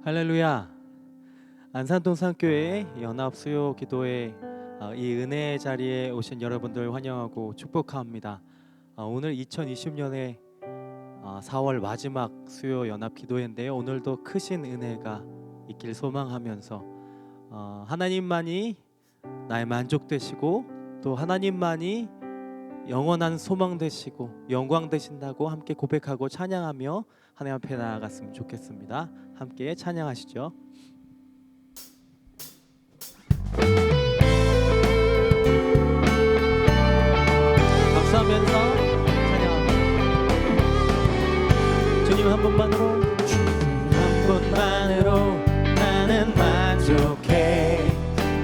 할렐루야. 안산동산교회 연합수요 기도회 이 은혜의 자리에 오신 여러분들 환영하고 축복합니다. 오늘 2020년의 4월 마지막 수요 연합 기도회인데요. 오늘도 크신 은혜가 있길 소망하면서 하나님만이 나의 만족 되시고 또 하나님만이 영원한 소망 되시고 영광 되신다고 함께 고백하고 찬양하며 하나님 앞에 나아갔으면 좋겠습니다. 함께 찬양하시죠. 박수하면서 찬양합니다. 주님 한 분만으로, 한 분만으로 나는 만족해.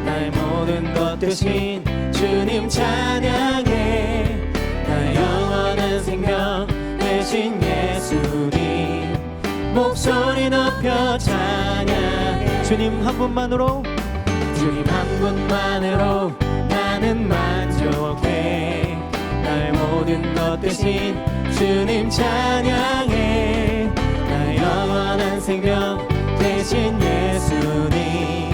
나의 모든 것 대신 주님 찬양해. 나의 영원한 생명 대신 예수님 목소리 높여 찬양해. 주님 한 분만으로, 주님 한 분만으로 나는 만족해. 나의 모든 것 대신 주님 찬양해. 나의 영원한 생명 대신 예수님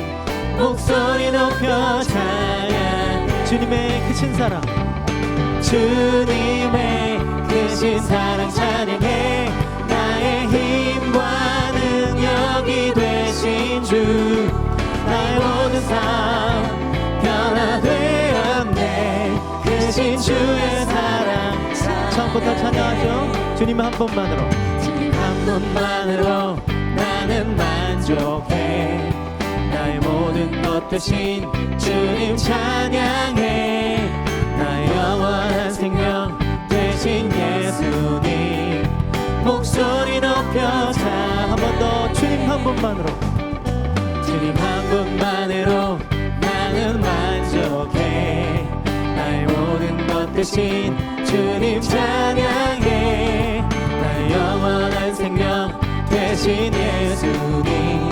목소리 높여 찬양. 주님의 크신 사랑, 주님의 크신 사랑 찬양해. 나의 힘과 능력이 되신 주, 나의 모든 삶 변화되었네. 크신 주의 사랑. 처음부터 찬양하죠. 주님 한 분만으로, 주님 한 분만으로 나는 만족해. 나의 모든 것 대신 주님 찬양해. 나의 영원한 생명 대신 예수님 목소리 높여 자. 한 번 더. 주님 한 분만으로, 주님 한 분만으로 나는 만족해. 나의 모든 것 대신 주님 찬양해. 나의 영원한 생명 대신 예수님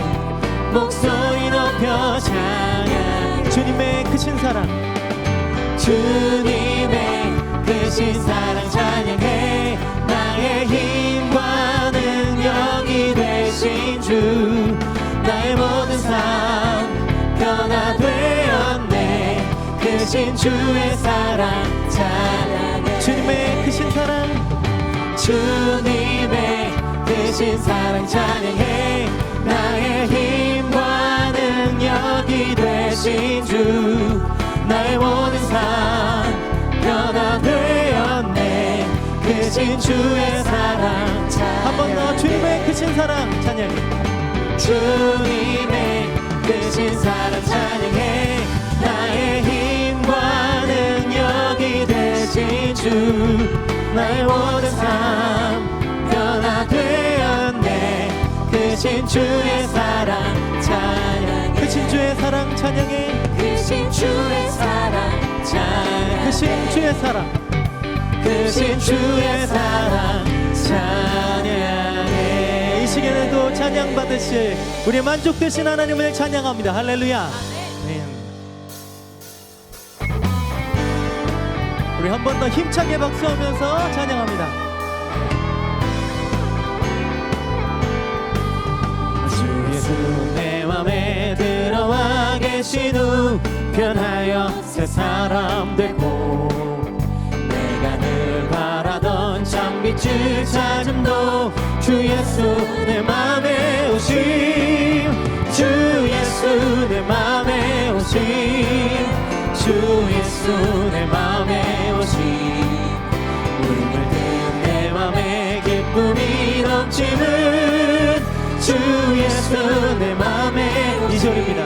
목소리 높여 찬양. 주님의 크신 사랑, 주님의 크신 사랑 찬양해. 나의 힘과 능력이 되신 주, 나의 모든 삶 변화되었네. 크신 주의 사랑 찬양해. 주님의 크신 사랑, 주님의 크신 사랑 찬양해. 나의 힘과 능력이 되신 주, 나의 모든 삶 변화되었네. 크신 주의 사랑 찬양해. 한 번 더. 주님의 크신 사랑 찬양해. 주님의 크신 사랑 찬양해. 나의 힘과 능력이 되신 주, 나의 모든 삶 변화되었네. 크신 주의 사랑 찬양해. 크신 주의 사랑 찬양해. 크신 주의 사랑 찬양해. 크신 주의 사랑, 크신 주의 사랑 찬양해. 이 시간에도 찬양 받으실 우리 만족 되신 하나님을 찬양합니다. 할렐루야. 우리 한 번 더 힘차게 박수하면서 찬양합니다. 주 예수 내 맘에 들어와 계신 후 변하여 새 사람 되고, 내가 늘 바라던 참빛을 찾음도 주 예수 내 맘에 오심. 주 예수 내 맘에 오심. 주 예수 내 맘에 오심. 울음을 든 내 맘에 기쁨이 넘치는 주 예수 내 맘에 오심. 2절입니다.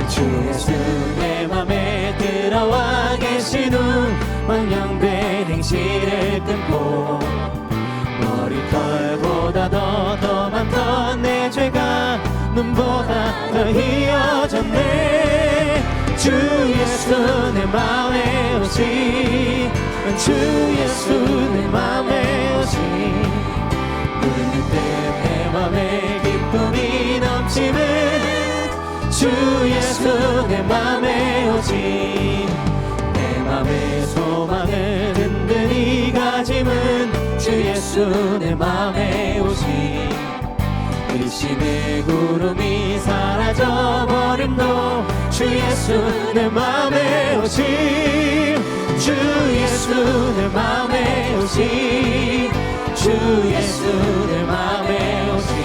주 예수 내 맘에 들어와 계신 후 망령된 행실을 끊고, 머리털보다 더 많던 내 죄가 눈보다 더 희어졌네. 주 예수 내 맘에 오시. 주 예수 내 맘에 오시. 물든 내 맘에 기쁨이 넘치는 주 예수 내 맘에 오시. 내 맘의 소망을 든든히 가짐은 주 예수 내 맘에 오시. 아침에 구름이 사라져버림도 주 예수 내 맘에 오심 주 예수 내 맘에 오심 주 예수 내 맘에 오심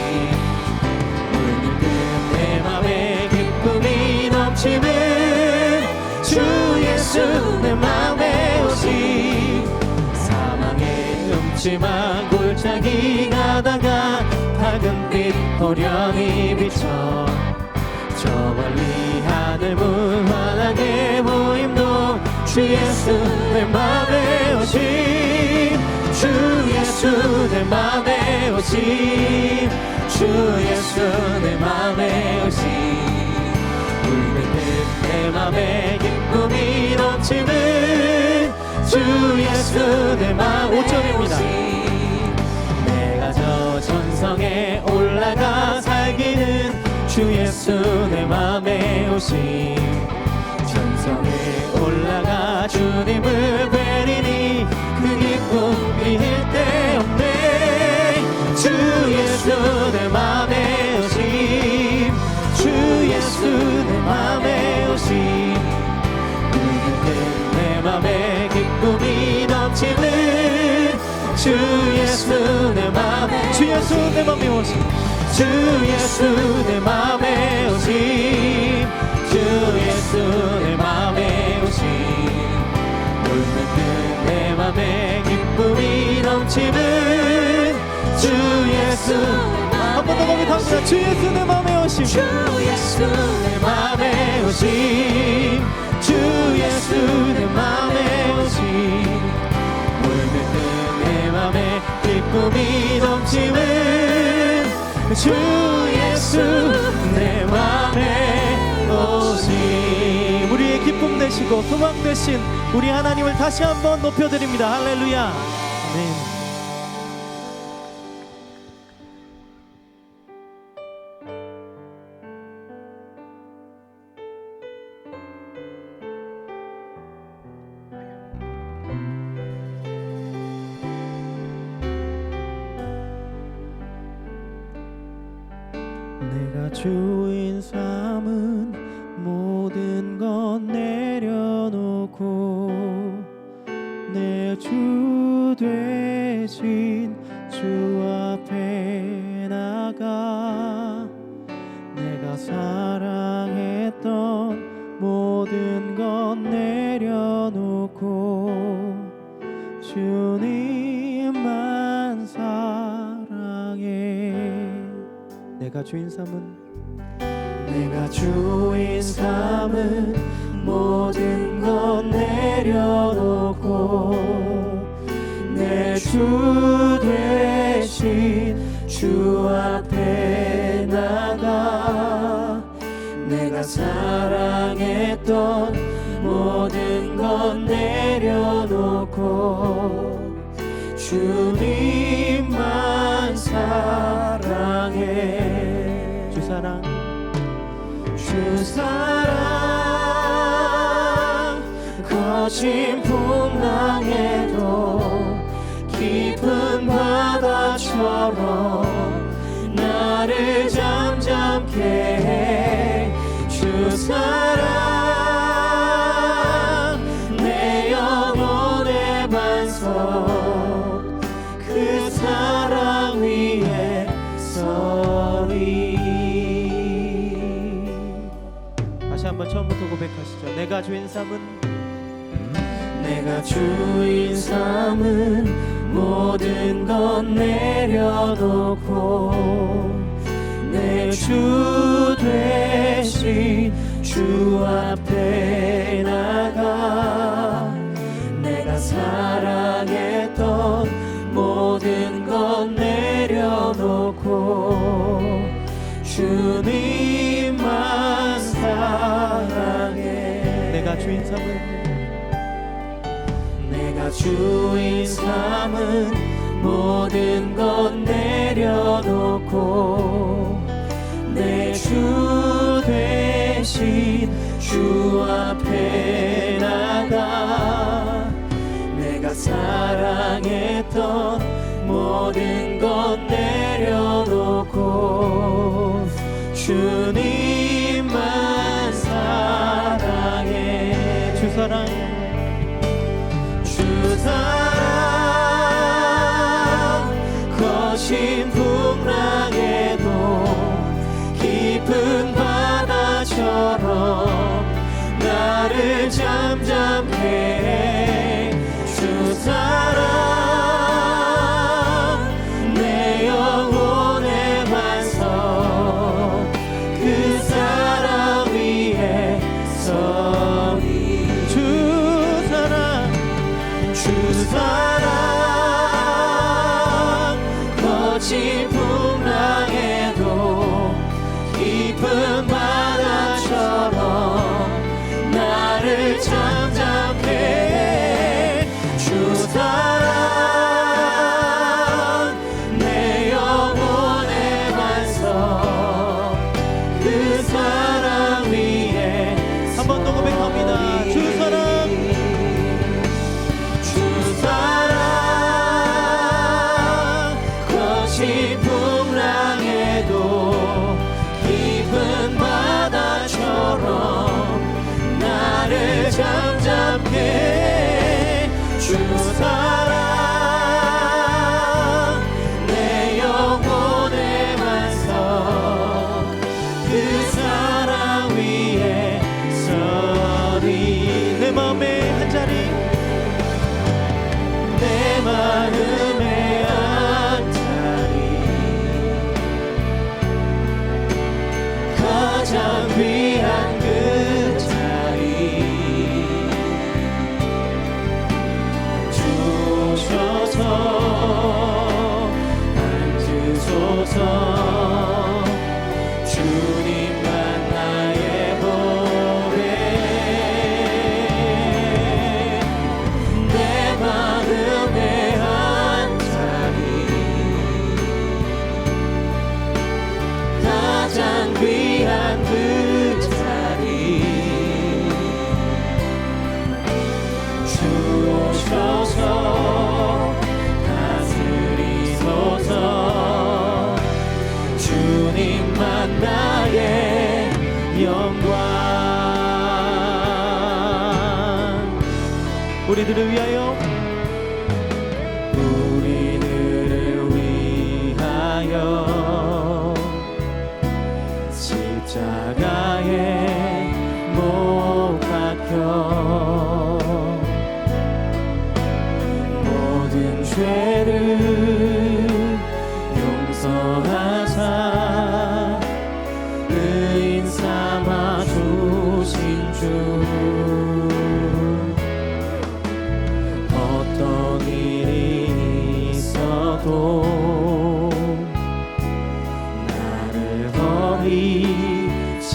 물든 내 맘에 기쁨이 넘치는 주 예수 내 맘에 오심 사망의 음침한 골짜기 가다가 밝은 빛 호련히 비춰 저 멀리 하늘 문 환하게 보임도 주 예수 내 맘에 오심 주 예수 내 맘에 오심 주 예수 내 맘에 오심 울는 내 맘에 기쁨이 넘치는 주 예수 내 맘에 5절입니다 내가 저 전성에 올라가 살기는 주 예수 내 맘에 오심 전성에 올라가 주님을 뵈리니 그 기쁨 비힐 데 없네 주 예수 내 맘에 오심 주 예수 내 맘에 오심 내 맘에 기쁨이 넘치는 주 예수 내 맘에 주 예수 내 맘에 오심 주 예수 내 맘에 오심 주 예수 내 맘에 오심 울는 내 맘에 기쁨이 넘치는 주 예수 한 번 더 고백합니다 주 예수 내 맘에 오심 주 예수 내 맘에 오심 주 예수 내 맘에 오심 울는 내 맘에 기쁨이 넘치는 주 예수 내 맘에 오심 우리의 기쁨 되시고 소망 되신 우리 하나님을 다시 한번 높여드립니다 할렐루야 아멘 내가 주인 삼은 모든 것 내려놓고 내 주 되신 주 앞에 나가 내가 사랑했던 모든 것 내려놓고 주님만 사랑해 내가 주인 삼은 모든 것 내려놓고 내 주 되신 주 앞에 나가 내가 사랑했던 모든 것 내려놓고 주님만 사랑해 주 사랑 거친 풍랑에도 깊은 바다처럼 나를 잠잠케 해 주 사랑 내 영혼의 반석 그 사랑 위에 서리 다시 한번 처음부터 고백하시죠 내가 주인 삼은 모든 것 내려놓고 내 주 되신 주 앞에 나가 내가 사랑했던 모든 것 내려놓고 주님만 사랑해 내가 주인 삼은 모든 것 내려놓고 내 주 되신 주 앞에 나가 내가 사랑했던 모든 것 내려놓고 주님만 사랑해. 주 사랑, 주 사랑 거친 풍랑에도 깊은 바다처럼 나를 잠잠케 해. 주 사랑 내 영혼의 반석 그 사랑 위에 서리. 주 사랑, 주 사랑 거친 풍랑에도 깊은 바다처럼 나를 잠잠케 해. 주 사랑 내 영혼의 반석 그 사랑 위에. 한 번 더 고백합니다. 주 사랑, 주 사랑 거친 풍랑에도 깊은 바다처럼 나를 잠잠케 해. 주 사랑 내 영혼의 반석 그 사랑 위에 서리. 내 마음의 한 자리, 내 마음의 한 자리 가장 귀한 그 자리 주셔서 앉으소서. 주님만 나의 보배, 내 마음의 한 자리 가장 귀한 그 자리 주셔서 다스리소서. 주님만 나의 영광. 우리들을 위하여, 우리들을 위하여 십자가에 못 박혀 모든 죄를 용서하사 의인 삼아 주신 주. 어떤 일이 있어도 나를 버리지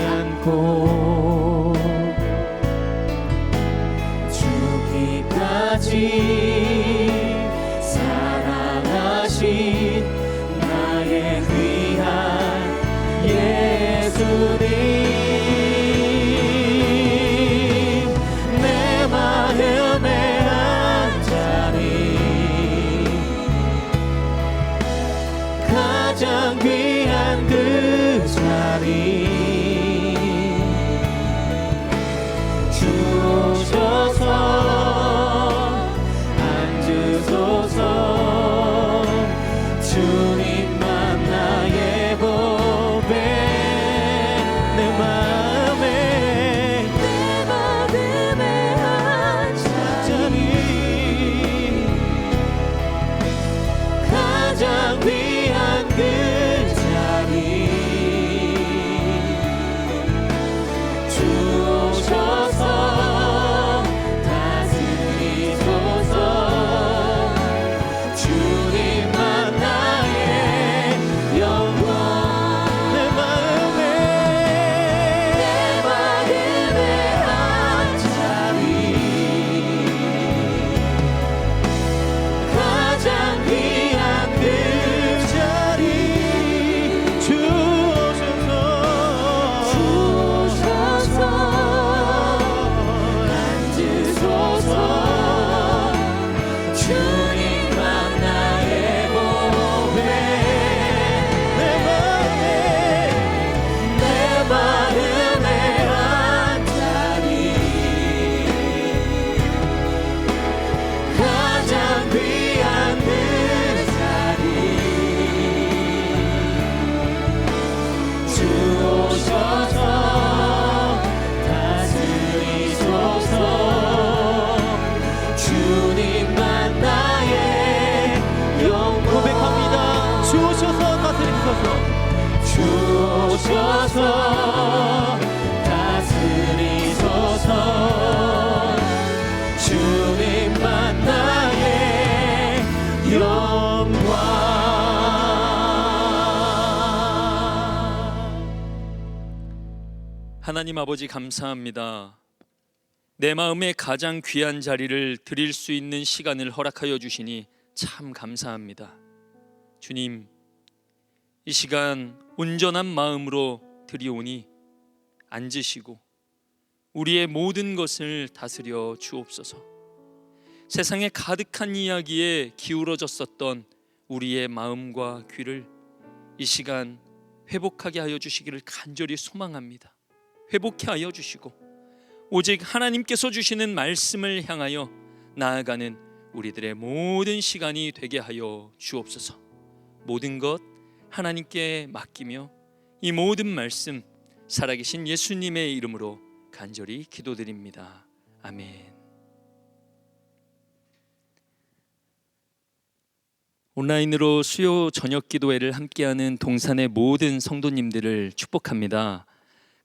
않고 죽기까지 사랑하신 나의 귀한 예수님. 내 마음의 한 자리 가장 귀한 그 자리 주셔서 앉으소서. 주님만 나의 보배, 내 마음의 한 자리 가장 귀한 그 자리 주셔서 다스리소서. 주님만 나의 영광. 내 마음의 하나님 아버지 감사합니다. 내 마음에 가장 귀한 자리를 드릴 수 있는 시간을 허락하여 주시니 참 감사합니다. 주님, 이 시간 온전한 마음으로 드리오니 앉으시고 우리의 모든 것을 다스려 주옵소서. 세상에 가득한 이야기에 기울어졌었던 우리의 마음과 귀를 이 시간 회복하게 하여 주시기를 간절히 소망합니다. 회복케 하여 주시고 오직 하나님께서 주시는 말씀을 향하여 나아가는 우리들의 모든 시간이 되게 하여 주옵소서. 모든 것 하나님께 맡기며 이 모든 말씀 살아계신 예수님의 이름으로 간절히 기도드립니다. 아멘. 온라인으로 수요 저녁 기도회를 함께하는 동산의 모든 성도님들을 축복합니다.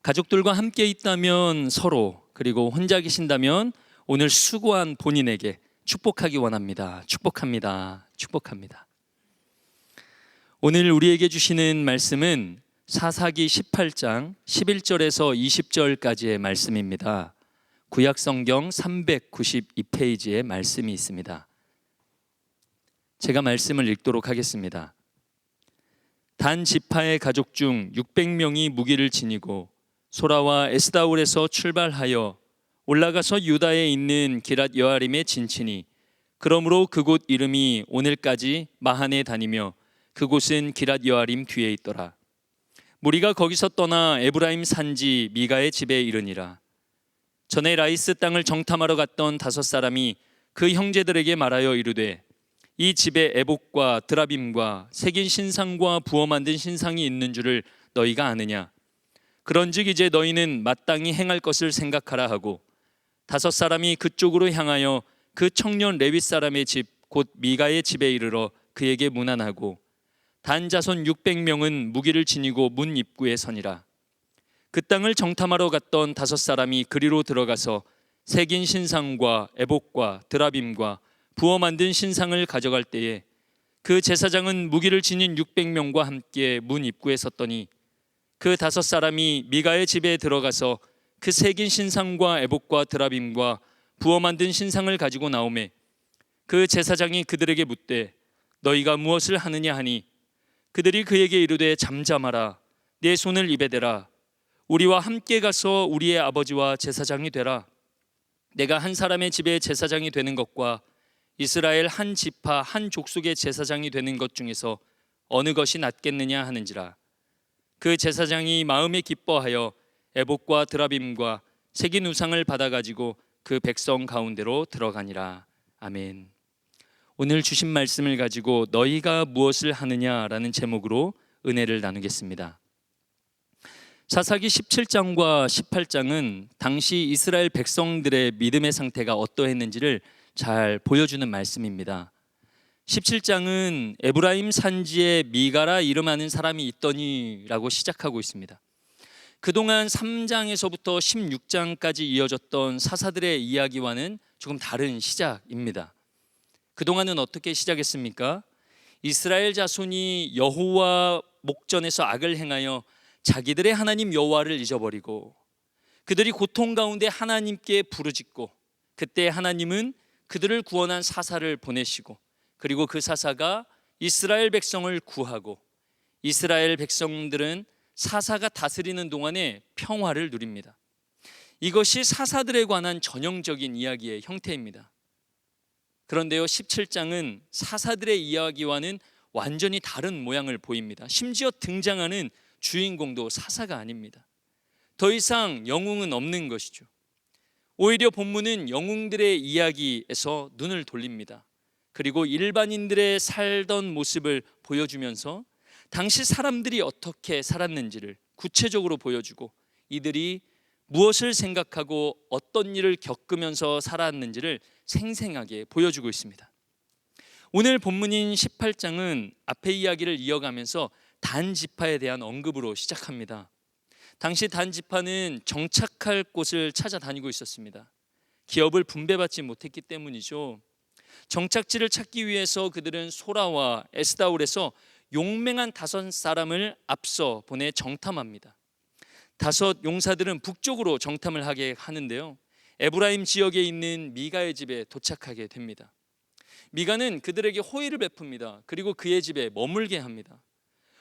가족들과 함께 있다면 서로, 그리고 혼자 계신다면 오늘 수고한 본인에게 축복하기 원합니다. 축복합니다. 축복합니다. 오늘 우리에게 주시는 말씀은 사사기 18장 11절에서 20절까지의 말씀입니다. 구약성경 392페이지에 말씀이 있습니다. 제가 말씀을 읽도록 하겠습니다. 단 지파의 가족 중 600명이 무기를 지니고 소라와 에스다올에서 출발하여 올라가서 유다에 있는 기랏 여아림에 진치니 그러므로 그곳 이름이 오늘까지 마한에 다니며 그곳은 기랏 여아림 뒤에 있더라. 무리가 거기서 떠나 에브라임 산지 미가의 집에 이르니라. 전에 라이스 땅을 정탐하러 갔던 5사람이 그 형제들에게 말하여 이르되 이 집에 에봇과 드라빔과 새긴 신상과 부어 만든 신상이 있는 줄을 너희가 아느냐? 그런즉 이제 너희는 마땅히 행할 것을 생각하라 하고 5사람이 그쪽으로 향하여 그 청년 레위 사람의 집 곧 미가의 집에 이르러 그에게 문안하고 단 자손 600명은 무기를 지니고 문 입구에 서니라. 그 땅을 정탐하러 갔던 5사람이 그리로 들어가서 새긴 신상과 에봇과 드라빔과 부어 만든 신상을 가져갈 때에 그 제사장은 무기를 지닌 600명과 함께 문 입구에 섰더니 그 5사람이 미가의 집에 들어가서 그 새긴 신상과 에봇과 드라빔과 부어 만든 신상을 가지고 나오매 그 제사장이 그들에게 묻되 너희가 무엇을 하느냐 하니 그들이 그에게 이르되 잠잠하라. 내 손을 입에 대라. 우리와 함께 가서 우리의 아버지와 제사장이 되라. 내가 한 사람의 집에 제사장이 되는 것과 이스라엘 한 지파 한 족속의 제사장이 되는 것 중에서 어느 것이 낫겠느냐 하는지라. 그 제사장이 마음에 기뻐하여 에봇과 드라빔과 새긴 우상을 받아가지고 그 백성 가운데로 들어가니라. 아멘. 오늘 주신 말씀을 가지고 너희가 무엇을 하느냐라는 제목으로 은혜를 나누겠습니다. 사사기 17장과 18장은 당시 이스라엘 백성들의 믿음의 상태가 어떠했는지를 잘 보여주는 말씀입니다. 17장은 에브라임 산지에 미가라 이름하는 사람이 있더니라고 시작하고 있습니다. 그동안 3장에서부터 16장까지 이어졌던 사사들의 이야기와는 조금 다른 시작입니다. 그동안은 어떻게 시작했습니까? 이스라엘 자손이 여호와 목전에서 악을 행하여 자기들의 하나님 여호와를 잊어버리고 그들이 고통 가운데 하나님께 부르짖고 그때 하나님은 그들을 구원한 사사를 보내시고 그리고 그 사사가 이스라엘 백성을 구하고 이스라엘 백성들은 사사가 다스리는 동안에 평화를 누립니다. 이것이 사사들에 관한 전형적인 이야기의 형태입니다. 그런데요, 17장은 사사들의 이야기와는 완전히 다른 모양을 보입니다. 심지어 등장하는 주인공도 사사가 아닙니다. 더 이상 영웅은 없는 것이죠. 오히려 본문은 영웅들의 이야기에서 눈을 돌립니다. 그리고 일반인들의 살던 모습을 보여주면서 당시 사람들이 어떻게 살았는지를 구체적으로 보여주고 이들이 무엇을 생각하고 어떤 일을 겪으면서 살았는지를 생생하게 보여주고 있습니다. 오늘 본문인 18장은 앞의 이야기를 이어가면서 단 지파에 대한 언급으로 시작합니다. 당시 단 지파는 정착할 곳을 찾아다니고 있었습니다. 기업을 분배받지 못했기 때문이죠. 정착지를 찾기 위해서 그들은 소라와 에스다올에서 용맹한 5사람을 앞서 보내 정탐합니다. 다섯 용사들은 북쪽으로 정탐을 하게 하는데요. 에브라임 지역에 있는 미가의 집에 도착하게 됩니다. 미가는 그들에게 호의를 베풉니다. 그리고 그의 집에 머물게 합니다.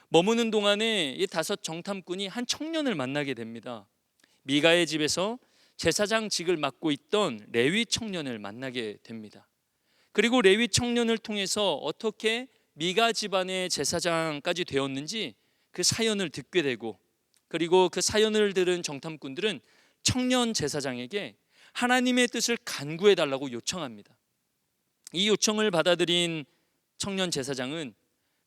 머무는 동안에 이 다섯 정탐꾼이 한 청년을 만나게 됩니다. 미가의 집에서 제사장직을 맡고 있던 레위 청년을 만나게 됩니다. 그리고 레위 청년을 통해서 어떻게 미가 집안의 제사장까지 되었는지 그 사연을 듣게 되고, 그리고 그 사연을 들은 정탐꾼들은 청년 제사장에게 하나님의 뜻을 간구해 달라고 요청합니다. 이 요청을 받아들인 청년 제사장은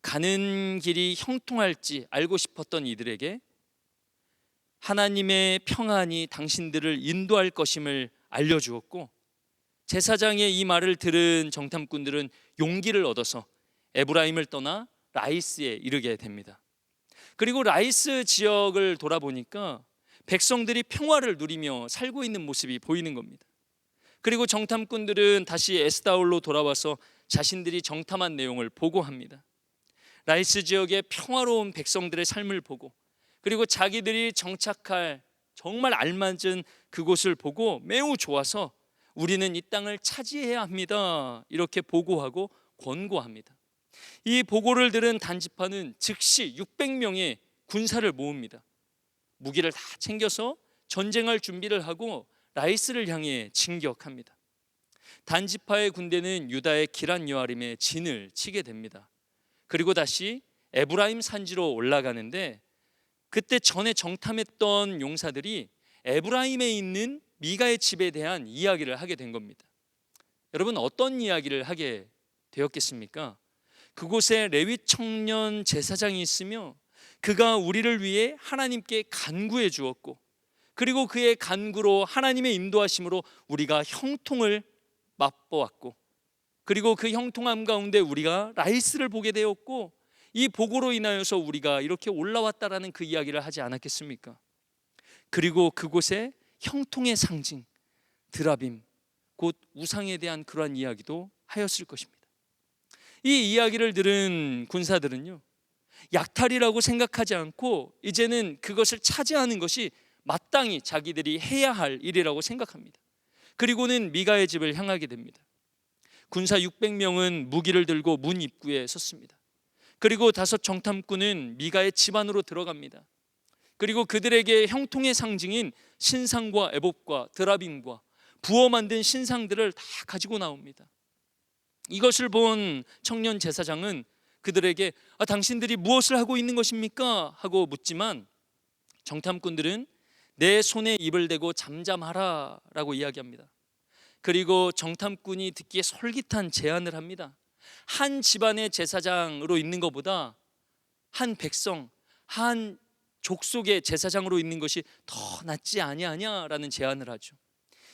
가는 길이 형통할지 알고 싶었던 이들에게 하나님의 평안이 당신들을 인도할 것임을 알려주었고, 제사장의 이 말을 들은 정탐꾼들은 용기를 얻어서 에브라임을 떠나 라이스에 이르게 됩니다. 그리고 라이스 지역을 돌아보니까 백성들이 평화를 누리며 살고 있는 모습이 보이는 겁니다. 그리고 정탐꾼들은 다시 에스다올로 돌아와서 자신들이 정탐한 내용을 보고합니다. 라이스 지역의 평화로운 백성들의 삶을 보고, 그리고 자기들이 정착할 정말 알맞은 그곳을 보고 매우 좋아서 우리는 이 땅을 차지해야 합니다, 이렇게 보고하고 권고합니다. 이 보고를 들은 단지파는 즉시 600명의 군사를 모읍니다. 무기를 다 챙겨서 전쟁할 준비를 하고 라이스를 향해 진격합니다. 단지파의 군대는 유다의 기란 여아림에 진을 치게 됩니다. 그리고 다시 에브라임 산지로 올라가는데, 그때 전에 정탐했던 용사들이 에브라임에 있는 미가의 집에 대한 이야기를 하게 된 겁니다. 여러분, 어떤 이야기를 하게 되었겠습니까? 그곳에 레위 청년 제사장이 있으며 그가 우리를 위해 하나님께 간구해 주었고, 그리고 그의 간구로 하나님의 인도하심으로 우리가 형통을 맛보았고, 그리고 그 형통함 가운데 우리가 라이스를 보게 되었고, 이 보고로 인하여서 우리가 이렇게 올라왔다라는 그 이야기를 하지 않았겠습니까? 그리고 그곳에 형통의 상징 드라빔, 곧 우상에 대한 그러한 이야기도 하였을 것입니다. 이 이야기를 들은 군사들은요, 약탈이라고 생각하지 않고 이제는 그것을 차지하는 것이 마땅히 자기들이 해야 할 일이라고 생각합니다. 그리고는 미가의 집을 향하게 됩니다. 군사 600명은 무기를 들고 문 입구에 섰습니다. 그리고 다섯 정탐꾼은 미가의 집 안으로 들어갑니다. 그리고 그들에게 형통의 상징인 신상과 애복과 드라빔과 부어 만든 신상들을 다 가지고 나옵니다. 이것을 본 청년 제사장은 그들에게 당신들이 무엇을 하고 있는 것입니까? 하고 묻지만 정탐꾼들은 내 손에 입을 대고 잠잠하라 라고 이야기합니다. 그리고 정탐꾼이 듣기에 솔깃한 제안을 합니다. 한 집안의 제사장으로 있는 것보다 한 백성, 한 족속의 제사장으로 있는 것이 더 낫지 아니하냐라는 제안을 하죠.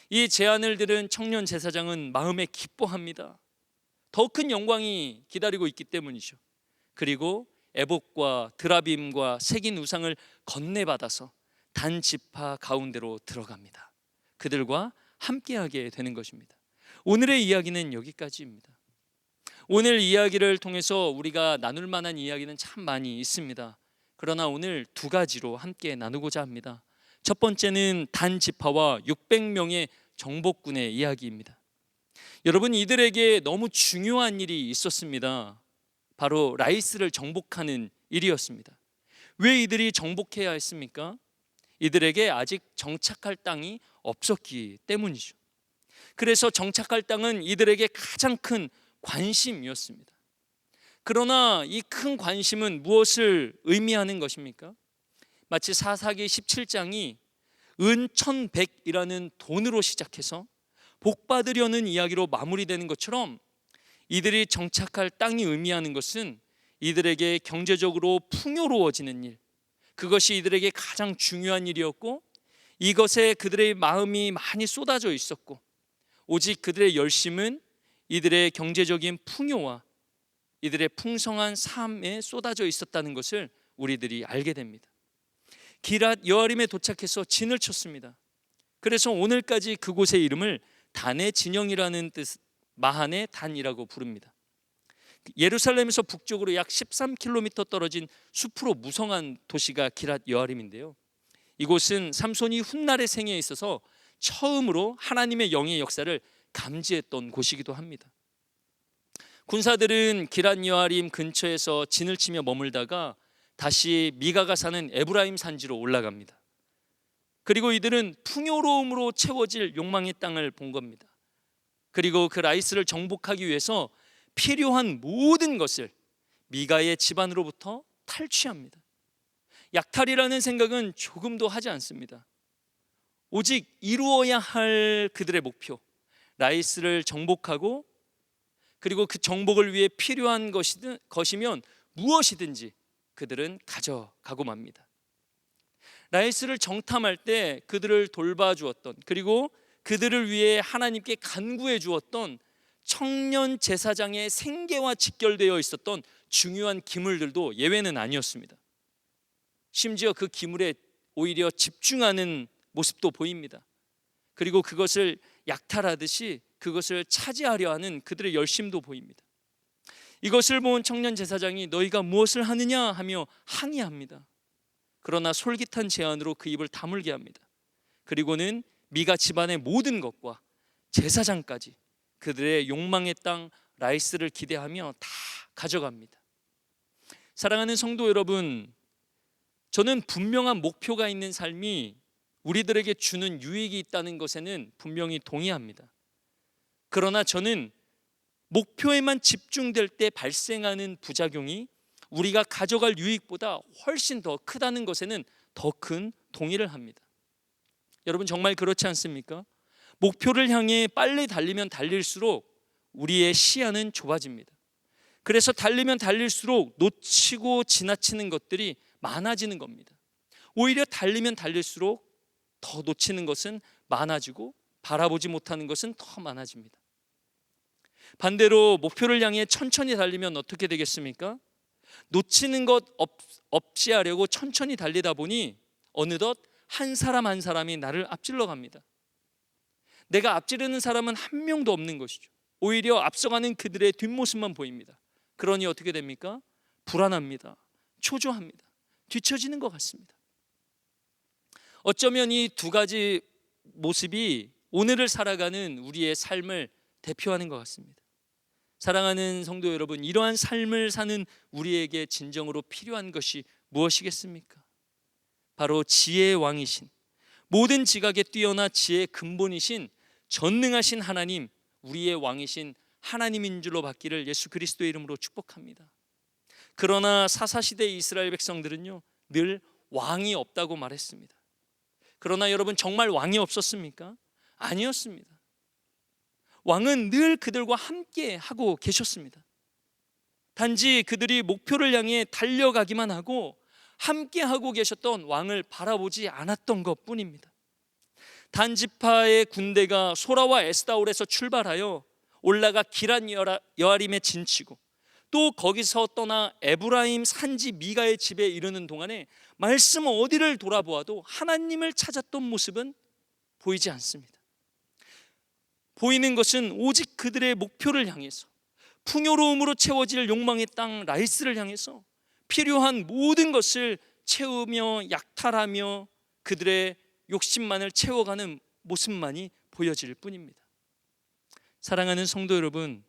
이 제안을 들은 청년 제사장은 마음에 기뻐합니다. 더 큰 영광이 기다리고 있기 때문이죠. 그리고 애복과 드라빔과 새긴 우상을 건네받아서 단 지파 가운데로 들어갑니다. 그들과 함께하게 되는 것입니다. 오늘의 이야기는 여기까지입니다. 오늘 이야기를 통해서 우리가 나눌 만한 이야기는 참 많이 있습니다. 그러나 오늘 두 가지로 함께 나누고자 합니다. 첫 번째는 단 지파와 600명의 정복군의 이야기입니다. 여러분, 이들에게 너무 중요한 일이 있었습니다. 바로 라이스를 정복하는 일이었습니다. 왜 이들이 정복해야 했습니까? 이들에게 아직 정착할 땅이 없었기 때문이죠. 그래서 정착할 땅은 이들에게 가장 큰 관심이었습니다. 그러나 이 큰 관심은 무엇을 의미하는 것입니까? 마치 사사기 17장이 은 1100이라는 돈으로 시작해서 복 받으려는 이야기로 마무리되는 것처럼, 이들이 정착할 땅이 의미하는 것은 이들에게 경제적으로 풍요로워지는 일, 그것이 이들에게 가장 중요한 일이었고, 이것에 그들의 마음이 많이 쏟아져 있었고, 오직 그들의 열심은 이들의 경제적인 풍요와 이들의 풍성한 삶에 쏟아져 있었다는 것을 우리들이 알게 됩니다. 기랏 여아림에 도착해서 진을 쳤습니다. 그래서 오늘까지 그곳의 이름을 단의 진영이라는 뜻, 마한의 단이라고 부릅니다. 예루살렘에서 북쪽으로 약 13km 떨어진 숲으로 무성한 도시가 기랏 여아림인데요, 이곳은 삼손이 훗날의 생애에 있어서 처음으로 하나님의 영의 역사를 감지했던 곳이기도 합니다. 군사들은 기럇 여아림 근처에서 진을 치며 머물다가 다시 미가가 사는 에브라임 산지로 올라갑니다. 그리고 이들은 풍요로움으로 채워질 욕망의 땅을 본 겁니다. 그리고 그 라이스를 정복하기 위해서 필요한 모든 것을 미가의 집안으로부터 탈취합니다. 약탈이라는 생각은 조금도 하지 않습니다. 오직 이루어야 할 그들의 목표, 라이스를 정복하고 그리고 그 정복을 위해 필요한 것이면 무엇이든지 그들은 가져가고 맙니다. 라이스를 정탐할 때 그들을 돌봐주었던, 그리고 그들을 위해 하나님께 간구해 주었던 청년 제사장의 생계와 직결되어 있었던 중요한 기물들도 예외는 아니었습니다. 심지어 그 기물에 오히려 집중하는 모습도 보입니다. 그리고 그것을 약탈하듯이 그것을 차지하려 하는 그들의 열심도 보입니다. 이것을 본 청년 제사장이 너희가 무엇을 하느냐 하며 항의합니다. 그러나 솔깃한 제안으로 그 입을 다물게 합니다. 그리고는 미가 집안의 모든 것과 제사장까지 그들의 욕망의 땅 라이스를 기대하며 다 가져갑니다. 사랑하는 성도 여러분, 저는 분명한 목표가 있는 삶이 우리들에게 주는 유익이 있다는 것에는 분명히 동의합니다. 그러나 저는 목표에만 집중될 때 발생하는 부작용이 우리가 가져갈 유익보다 훨씬 더 크다는 것에는 더 큰 동의를 합니다. 여러분 정말 그렇지 않습니까? 목표를 향해 빨리 달리면 달릴수록 우리의 시야는 좁아집니다. 그래서 달리면 달릴수록 놓치고 지나치는 것들이 많아지는 겁니다. 오히려 달리면 달릴수록 더 놓치는 것은 많아지고 바라보지 못하는 것은 더 많아집니다. 반대로 목표를 향해 천천히 달리면 어떻게 되겠습니까? 놓치는 것 없이 하려고 천천히 달리다 보니 어느덧 한 사람 한 사람이 나를 앞질러 갑니다. 내가 앞지르는 사람은 한 명도 없는 것이죠. 오히려 앞서가는 그들의 뒷모습만 보입니다. 그러니 어떻게 됩니까? 불안합니다. 초조합니다. 뒤처지는 것 같습니다. 어쩌면 이 두 가지 모습이 오늘을 살아가는 우리의 삶을 대표하는 것 같습니다. 사랑하는 성도 여러분, 이러한 삶을 사는 우리에게 진정으로 필요한 것이 무엇이겠습니까? 바로 지혜의 왕이신, 모든 지각에 뛰어나 지혜의 근본이신 전능하신 하나님, 우리의 왕이신 하나님인 줄로 받기를 예수 그리스도의 이름으로 축복합니다. 그러나 사사시대의 이스라엘 백성들은요, 늘 왕이 없다고 말했습니다. 그러나 여러분 정말 왕이 없었습니까? 아니었습니다. 왕은 늘 그들과 함께 하고 계셨습니다. 단지 그들이 목표를 향해 달려가기만 하고 함께 하고 계셨던 왕을 바라보지 않았던 것뿐입니다. 단지파의 군대가 소라와 에스다올에서 출발하여 올라가 기럇 여아림에 진치고 또 거기서 떠나 에브라임 산지 미가의 집에 이르는 동안에 말씀 어디를 돌아보아도 하나님을 찾았던 모습은 보이지 않습니다. 보이는 것은 오직 그들의 목표를 향해서, 풍요로움으로 채워질 욕망의 땅 라이스를 향해서 필요한 모든 것을 채우며 약탈하며 그들의 욕심만을 채워가는 모습만이 보여질 뿐입니다. 사랑하는 성도 여러분,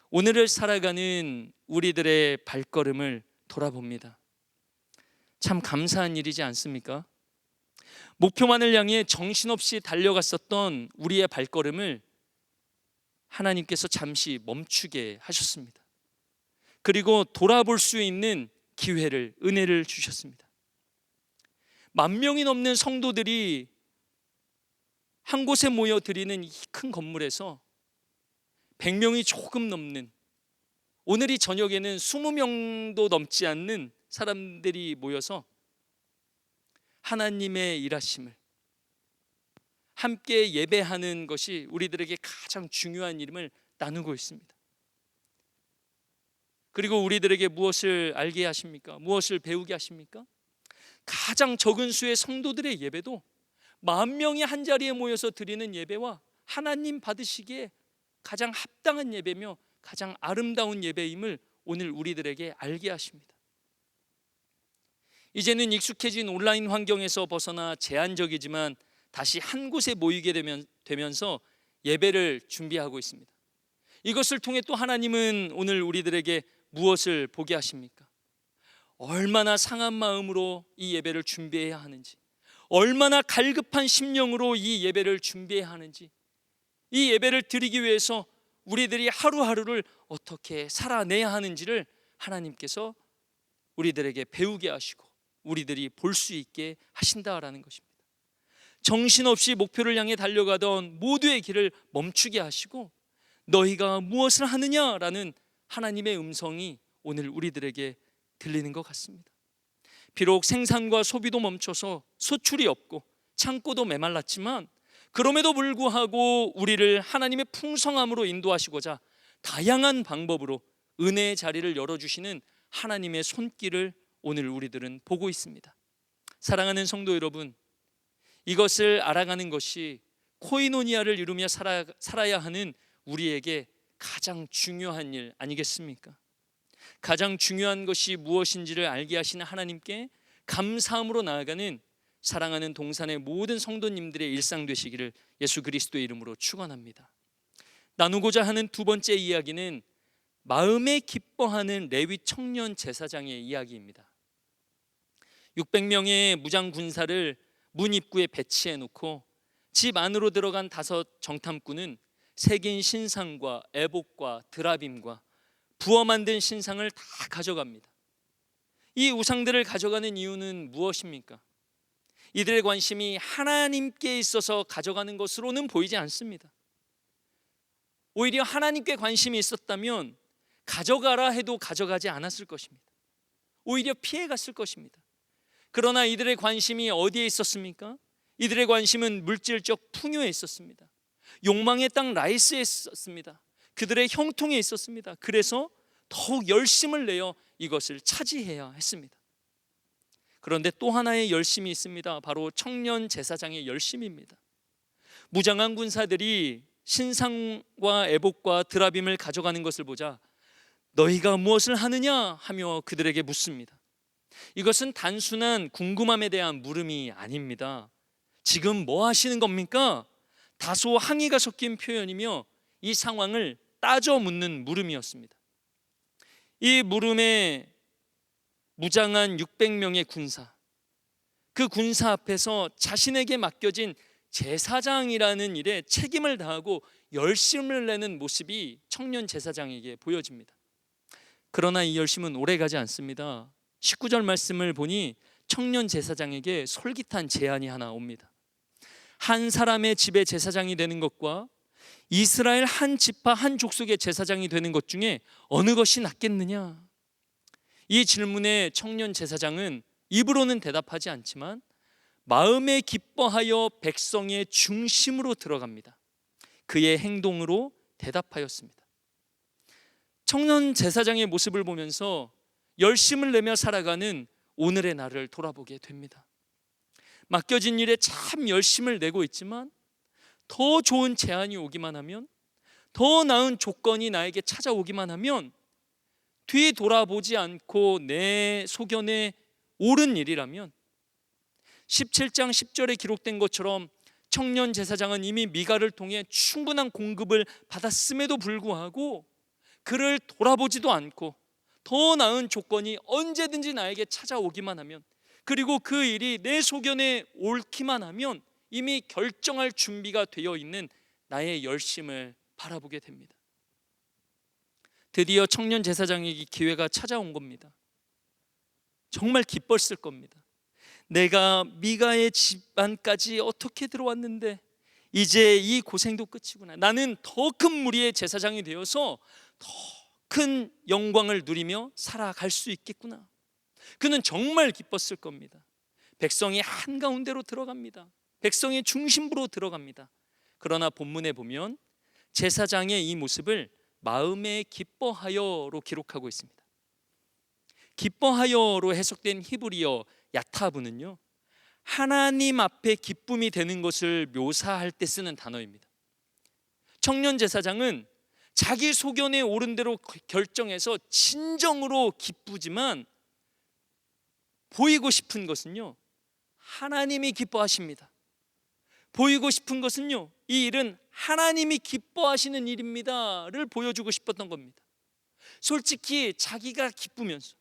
오늘을 살아가는 우리들의 발걸음을 돌아봅니다. 참 감사한 일이지 않습니까? 목표만을 향해 정신없이 달려갔었던 우리의 발걸음을 하나님께서 잠시 멈추게 하셨습니다. 그리고 돌아볼 수 있는 기회를, 은혜를 주셨습니다. 10,000명이 넘는 성도들이 한 곳에 모여 드리는 이 큰 건물에서 100명이 조금 넘는, 오늘 이 저녁에는 20명도 넘지 않는 사람들이 모여서 하나님의 일하심을 함께 예배하는 것이 우리들에게 가장 중요한 일임을 나누고 있습니다. 그리고 우리들에게 무엇을 알게 하십니까? 무엇을 배우게 하십니까? 가장 적은 수의 성도들의 예배도 10,000명이 한 자리에 모여서 드리는 예배와 하나님 받으시기에 가장 합당한 예배며 가장 아름다운 예배임을 오늘 우리들에게 알게 하십니다. 이제는 익숙해진 온라인 환경에서 벗어나 제한적이지만 다시 한 곳에 모이게 되면서 예배를 준비하고 있습니다. 이것을 통해 또 하나님은 오늘 우리들에게 무엇을 보게 하십니까? 얼마나 상한 마음으로 이 예배를 준비해야 하는지, 얼마나 갈급한 심령으로 이 예배를 준비해야 하는지, 이 예배를 드리기 위해서 우리들이 하루하루를 어떻게 살아내야 하는지를 하나님께서 우리들에게 배우게 하시고 우리들이 볼 수 있게 하신다라는 것입니다. 정신없이 목표를 향해 달려가던 모두의 길을 멈추게 하시고 너희가 무엇을 하느냐라는 하나님의 음성이 오늘 우리들에게 들리는 것 같습니다. 비록 생산과 소비도 멈춰서 소출이 없고 창고도 메말랐지만 그럼에도 불구하고 우리를 하나님의 풍성함으로 인도하시고자 다양한 방법으로 은혜의 자리를 열어주시는 하나님의 손길을 오늘 우리들은 보고 있습니다. 사랑하는 성도 여러분, 이것을 알아가는 것이 코이노니아를 이루며 살아야 하는 우리에게 가장 중요한 일 아니겠습니까? 가장 중요한 것이 무엇인지를 알게 하시는 하나님께 감사함으로 나아가는 사랑하는 동산의 모든 성도님들의 일상 되시기를 예수 그리스도의 이름으로 축원합니다. 나누고자 하는 두 번째 이야기는 마음에 기뻐하는 레위 청년 제사장의 이야기입니다. 600명의 무장 군사를 문 입구에 배치해 놓고 집 안으로 들어간 5 정탐꾼은 새긴 신상과 애복과 드라빔과 부어 만든 신상을 다 가져갑니다. 이 우상들을 가져가는 이유는 무엇입니까? 이들의 관심이 하나님께 있어서 가져가는 것으로는 보이지 않습니다. 오히려 하나님께 관심이 있었다면 가져가라 해도 가져가지 않았을 것입니다. 오히려 피해갔을 것입니다. 그러나 이들의 관심이 어디에 있었습니까? 이들의 관심은 물질적 풍요에 있었습니다. 욕망의 땅 라이스에 있었습니다. 그들의 형통에 있었습니다. 그래서 더욱 열심을 내어 이것을 차지해야 했습니다. 그런데 또 하나의 열심이 있습니다. 바로 청년 제사장의 열심입니다. 무장한 군사들이 신상과 애복과 드라빔을 가져가는 것을 보자 너희가 무엇을 하느냐 하며 그들에게 묻습니다. 이것은 단순한 궁금함에 대한 물음이 아닙니다. 지금 뭐 하시는 겁니까? 다소 항의가 섞인 표현이며 이 상황을 따져 묻는 물음이었습니다. 이 물음에 무장한 600명의 군사, 그 군사 앞에서 자신에게 맡겨진 제사장이라는 일에 책임을 다하고 열심을 내는 모습이 청년 제사장에게 보여집니다. 그러나 이 열심은 오래가지 않습니다. 19절 말씀을 보니 청년 제사장에게 솔깃한 제안이 하나 옵니다. 한 사람의 집의 제사장이 되는 것과 이스라엘 한 지파 한 족속의 제사장이 되는 것 중에 어느 것이 낫겠느냐? 이 질문에 청년 제사장은 입으로는 대답하지 않지만 마음에 기뻐하여 백성의 중심으로 들어갑니다. 그의 행동으로 대답하였습니다. 청년 제사장의 모습을 보면서 열심을 내며 살아가는 오늘의 나를 돌아보게 됩니다. 맡겨진 일에 참 열심을 내고 있지만 더 좋은 제안이 오기만 하면, 더 나은 조건이 나에게 찾아오기만 하면 뒤 돌아보지 않고 내 소견에 옳은 일이라면 17장 10절에 기록된 것처럼 청년 제사장은 이미 미가를 통해 충분한 공급을 받았음에도 불구하고 그를 돌아보지도 않고 더 나은 조건이 언제든지 나에게 찾아오기만 하면, 그리고 그 일이 내 소견에 옳기만 하면 이미 결정할 준비가 되어 있는 나의 열심을 바라보게 됩니다. 드디어 청년 제사장에게 기회가 찾아온 겁니다. 정말 기뻤을 겁니다. 내가 미가의 집안까지 어떻게 들어왔는데 이제 이 고생도 끝이구나. 나는 더 큰 무리의 제사장이 되어서 더 큰 영광을 누리며 살아갈 수 있겠구나. 그는 정말 기뻤을 겁니다. 백성이 한가운데로 들어갑니다. 백성의 중심부로 들어갑니다. 그러나 본문에 보면 제사장의 이 모습을 마음에 기뻐하여로 기록하고 있습니다. 기뻐하여로 해석된 히브리어 야타브는요, 하나님 앞에 기쁨이 되는 것을 묘사할 때 쓰는 단어입니다. 청년 제사장은 자기 소견에 옳은 대로 결정해서 진정으로 기쁘지만 보이고 싶은 것은요, 하나님이 기뻐하십니다. 보이고 싶은 것은요, 이 일은 하나님이 기뻐하시는 일입니다를 보여주고 싶었던 겁니다. 솔직히 자기가 기쁘면서,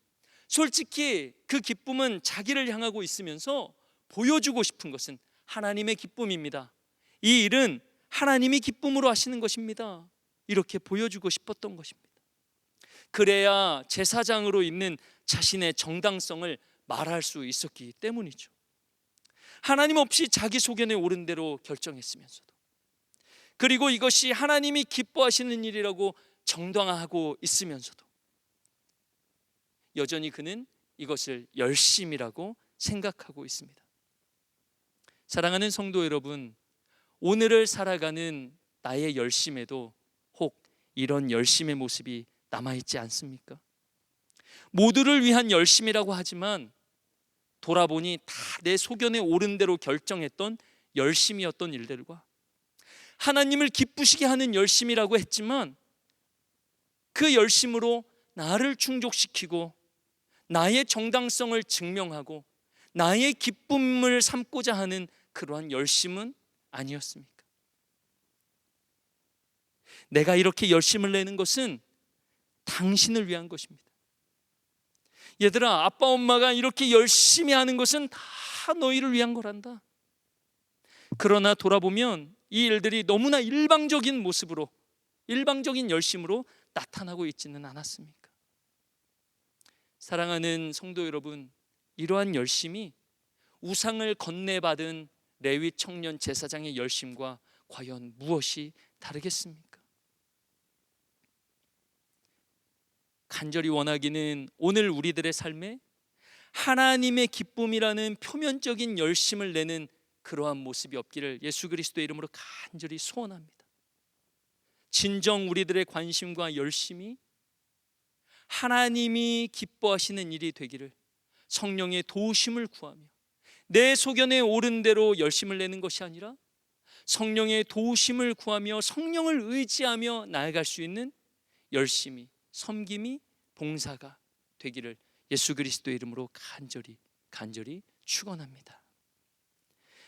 솔직히 그 기쁨은 자기를 향하고 있으면서 보여주고 싶은 것은 하나님의 기쁨입니다. 이 일은 하나님이 기쁨으로 하시는 것입니다. 이렇게 보여주고 싶었던 것입니다. 그래야 제사장으로 있는 자신의 정당성을 말할 수 있었기 때문이죠. 하나님 없이 자기 소견에 옳은 대로 결정했으면서도, 그리고 이것이 하나님이 기뻐하시는 일이라고 정당화하고 있으면서도 여전히 그는 이것을 열심이라고 생각하고 있습니다. 사랑하는 성도 여러분, 오늘을 살아가는 나의 열심에도 혹 이런 열심의 모습이 남아있지 않습니까? 모두를 위한 열심이라고 하지만 돌아보니 다 내 소견에 옳은 대로 결정했던 열심이었던 일들과, 하나님을 기쁘시게 하는 열심이라고 했지만 그 열심으로 나를 충족시키고 나의 정당성을 증명하고 나의 기쁨을 삼고자 하는 그러한 열심은 아니었습니까? 내가 이렇게 열심을 내는 것은 당신을 위한 것입니다. 얘들아, 아빠 엄마가 이렇게 열심히 하는 것은 다 너희를 위한 거란다. 그러나 돌아보면 이 일들이 너무나 일방적인 모습으로, 일방적인 열심으로 나타나고 있지는 않았습니까? 사랑하는 성도 여러분, 이러한 열심이 우상을 건네받은 레위 청년 제사장의 열심과 과연 무엇이 다르겠습니까? 간절히 원하기는 오늘 우리들의 삶에 하나님의 기쁨이라는 표면적인 열심을 내는 그러한 모습이 없기를 예수 그리스도의 이름으로 간절히 소원합니다. 진정 우리들의 관심과 열심이 하나님이 기뻐하시는 일이 되기를 성령의 도우심을 구하며 내 소견에 옳은 대로 열심을 내는 것이 아니라 성령의 도우심을 구하며 성령을 의지하며 나아갈 수 있는 열심이, 섬김이, 봉사가 되기를 예수 그리스도의 이름으로 간절히 축원합니다.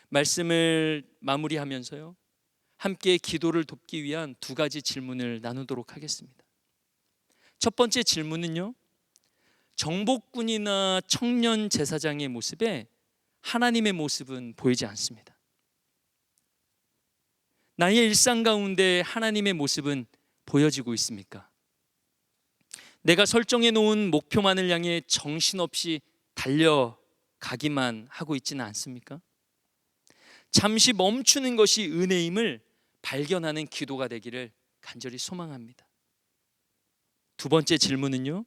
말씀을 마무리하면서요, 함께 기도를 돕기 위한 두 가지 질문을 나누도록 하겠습니다. 첫 번째 질문은요, 정복군이나 청년 제사장의 모습에 하나님의 모습은 보이지 않습니다. 나의 일상 가운데 하나님의 모습은 보여지고 있습니까? 내가 설정해 놓은 목표만을 향해 정신없이 달려가기만 하고 있지는 않습니까? 잠시 멈추는 것이 은혜임을 발견하는 기도가 되기를 간절히 소망합니다. 두 번째 질문은요,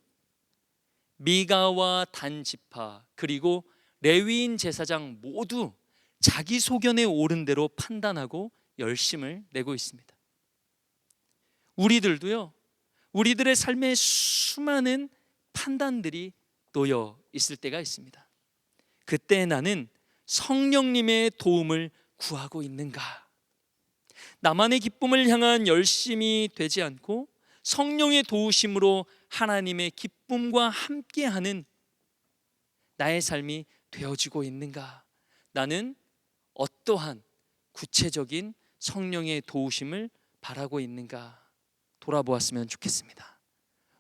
미가와 단 지파 그리고 레위인 제사장 모두 자기 소견에 옳은 대로 판단하고 열심을 내고 있습니다. 우리들도요, 우리들의 삶에 수많은 판단들이 놓여 있을 때가 있습니다. 그때 나는 성령님의 도움을 구하고 있는가? 나만의 기쁨을 향한 열심이 되지 않고 성령의 도우심으로 하나님의 기쁨과 함께하는 나의 삶이 되어지고 있는가? 나는 어떠한 구체적인 성령의 도우심을 바라고 있는가? 돌아보았으면 좋겠습니다.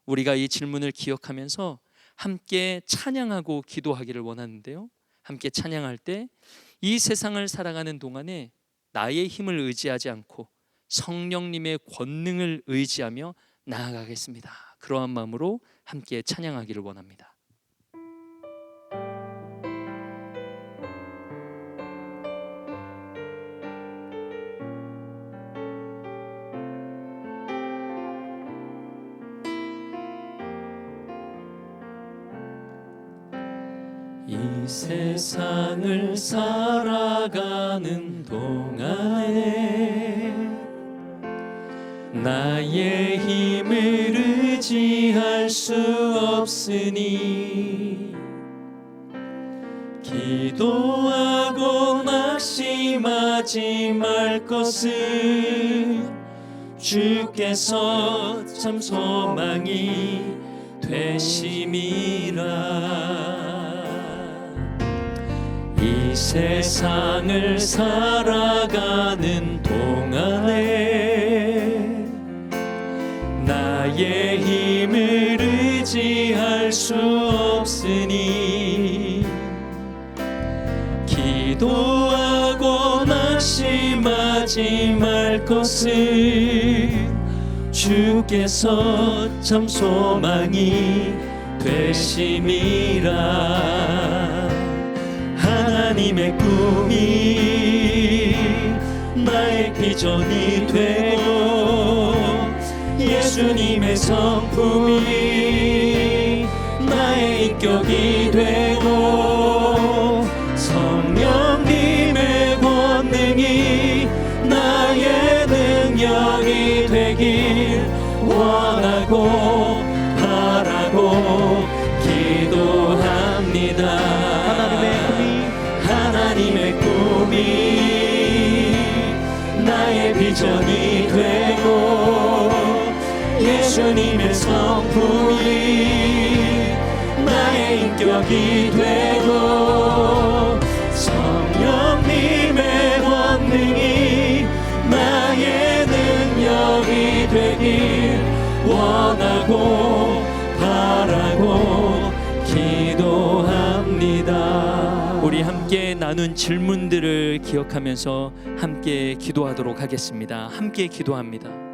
우리가 이 질문을 기억하면서 함께 찬양하고 기도하기를 원하는데요, 함께 찬양할 때 이 세상을 살아가는 동안에 나의 힘을 의지하지 않고 성령님의 권능을 의지하며 나아가겠습니다. 그러한 마음으로 함께 찬양하기를 원합니다. 이 세상을 살아가는 동안에 나의 힘을 의지할 수 없으니 기도하고 낙심하지 말 것을 주께서 참 소망이 되심이라. 이 세상을 살아가는 동안에 나의 힘을 의지할 수 없으니 기도하고 낙심하지 말 것은 주께서 참 소망이 되심이라. 하나님의 꿈이 나의 비전이 되고 예수님의 성품이 나의 인격이 되고 성령님의 권능이 나의 능력이 되길 원하고 바라고 기도합니다. 하나님의 꿈이 나의 비전이 되고 예수님의 성품이 나의 인격이 되고 성령님의 권능이 나의 능력이 되길 원하고 바라고 기도합니다. 우리 함께 나눈 질문들을 기억하면서 함께 기도하도록 하겠습니다. 함께 기도합니다.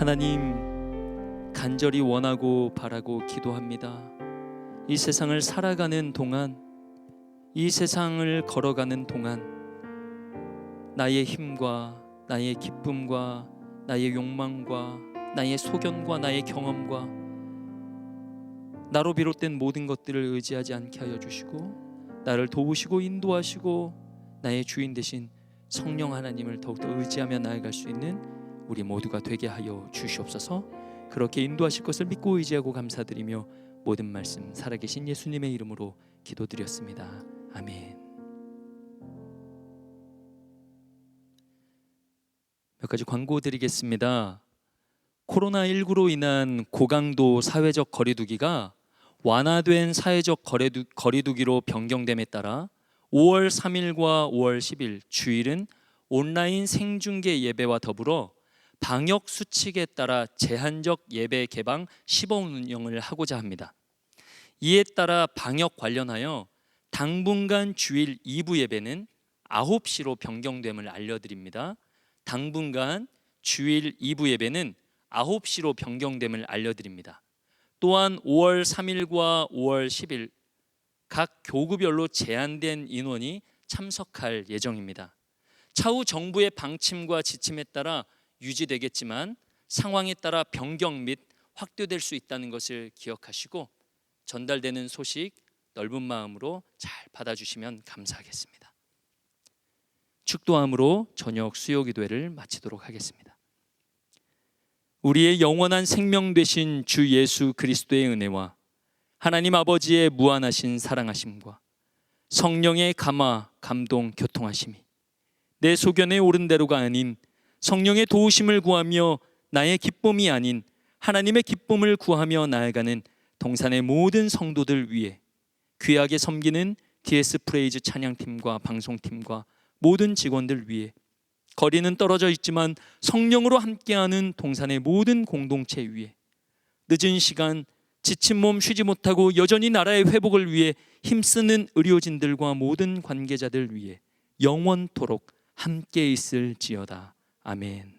하나님, 간절히 원하고 바라고 기도합니다. 이 세상을 살아가는 동안, 이 세상을 걸어가는 동안 나의 힘과 나의 기쁨과 나의 욕망과 나의 소견과 나의 경험과 나로 비롯된 모든 것들을 의지하지 않게 하여 주시고 나를 도우시고 인도하시고 나의 주인 되신 성령 하나님을 더욱더 의지하며 나아갈 수 있는 우리 모두가 되게 하여 주시옵소서. 그렇게 인도하실 것을 믿고 의지하고 감사드리며 모든 말씀 살아계신 예수님의 이름으로 기도드렸습니다. 아멘. 몇 가지 광고 드리겠습니다. 코로나19로 인한 고강도 사회적 거리두기가 완화된 사회적 거리두기로 변경됨에 따라 5월 3일과 5월 10일 주일은 온라인 생중계 예배와 더불어 방역 수칙에 따라 제한적 예배 개방 시범 운영을 하고자 합니다. 이에 따라 방역 관련하여 당분간 주일 2부 예배는 9시로 변경됨을 알려드립니다. 당분간 주일 2부 예배는 9시로 변경됨을 알려드립니다. 또한 5월 3일과 5월 10일 각 교구별로 제한된 인원이 참석할 예정입니다. 차후 정부의 방침과 지침에 따라 유지되겠지만 상황에 따라 변경 및 확대될 수 있다는 것을 기억하시고 전달되는 소식 넓은 마음으로 잘 받아주시면 감사하겠습니다. 축도함으로 저녁 수요기도회를 마치도록 하겠습니다. 우리의 영원한 생명 되신 주 예수 그리스도의 은혜와 하나님 아버지의 무한하신 사랑하심과 성령의 감화, 감동, 교통하심이 내 소견에 옳은 대로가 아닌 성령의 도우심을 구하며 나의 기쁨이 아닌 하나님의 기쁨을 구하며 나아가는 동산의 모든 성도들 위해 귀하게 섬기는 DS 프레이즈 찬양팀과 방송팀과 모든 직원들 위해 거리는 떨어져 있지만 성령으로 함께하는 동산의 모든 공동체 위에 늦은 시간 지친 몸 쉬지 못하고 여전히 나라의 회복을 위해 힘쓰는 의료진들과 모든 관계자들 위해 영원토록 함께 있을지어다. 아멘.